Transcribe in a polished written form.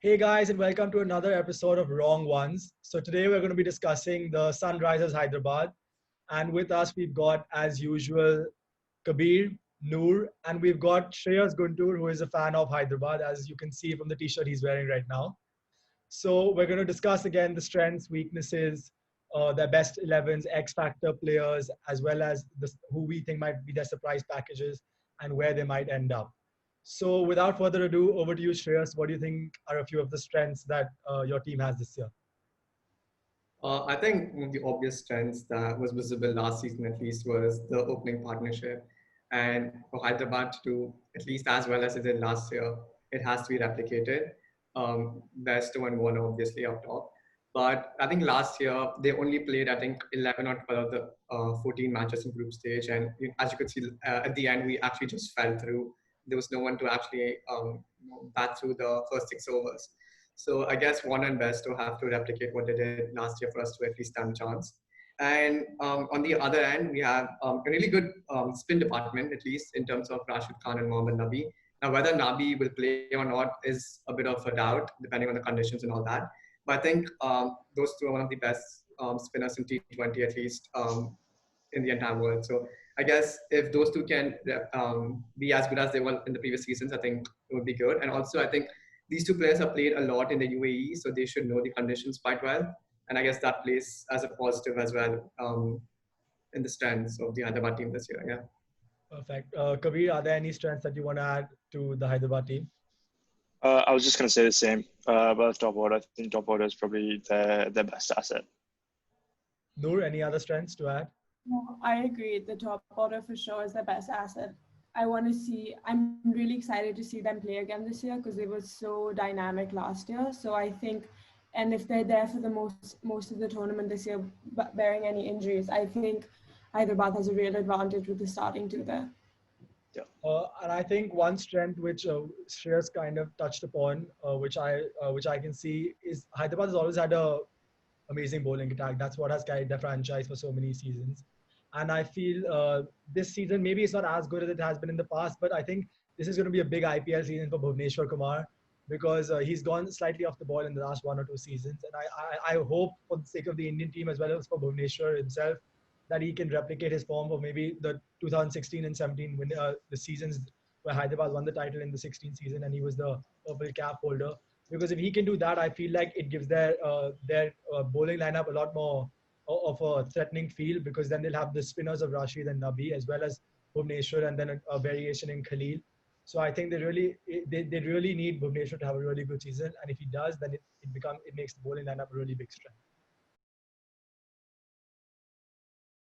Hey guys, and welcome to another episode of Wrong Ones. So today we're going to be discussing the Sunrisers Hyderabad, and with us we've got, as usual, Kabir, Noor, and we've got Shreyas Guntur, who is a fan of Hyderabad, as you can see from the T-shirt he's wearing right now. So we're going to discuss again the strengths, weaknesses, their best 11s, X Factor players, as well as who we think might be their surprise packages and where they might end up. So without further ado, over to you, Shreyas. What do you think are a few of the strengths that your team has this year? I think one of the obvious strengths that was visible last season at least was the opening partnership. And for Hyderabad to do at least as well as it did last year, it has to be replicated. Bairstow and Warner obviously up top. But I think last year they only played, I think, 11 or 12 of the 14 matches in group stage. And as you could see at the end, we actually just fell through. There was no one to actually bat through the first 6 overs. So I guess Warner and Bairstow have to replicate what they did last year for us to at least stand a chance. And on the other end, we have a really good spin department, at least in terms of Rashid Khan and Mohammad Nabi. Now, whether Nabi will play or not is a bit of a doubt, depending on the conditions and all that. But I think those two are one of the best spinners in T20, at least in the entire world. So I guess if those two can be as good as they were in the previous seasons, I think it would be good. And also, I think these two players have played a lot in the UAE, so they should know the conditions quite well. And I guess that plays as a positive as well in the strengths of the Hyderabad team this year. Yeah. Perfect. Kabir, are there any strengths that you want to add to the Hyderabad team? I was just going to say the same about top order. I think top order is probably their best asset. Noor, any other strengths to add? No, I agree. The top order for sure is the best asset. I'm really excited to see them play again this year because they were so dynamic last year. So I think, and if they're there for the most of the tournament this year, bearing any injuries, I think Hyderabad has a real advantage with the starting two there. Yeah. And I think one strength which Shreyas kind of touched upon, which I can see, is Hyderabad has always had a amazing bowling attack. That's what has carried their franchise for so many seasons. And I feel this season, maybe it's not as good as it has been in the past, but I think this is going to be a big IPL season for Bhuvneshwar Kumar because he's gone slightly off the ball in the last 1 or 2 seasons. And I hope for the sake of the Indian team as well as for Bhuvneshwar himself that he can replicate his form of maybe the 2016 and 17 when the seasons where Hyderabad won the title in the 16th season and he was the purple cap holder. Because if he can do that, I feel like it gives their bowling lineup a lot more of a threatening feel because then they'll have the spinners of Rashid and Nabi as well as Bhuvneshwar and then a variation in Khalil. So I think they really need Bhuvneshwar to have a really good season, and if he does, then it makes the bowling lineup a really big strength.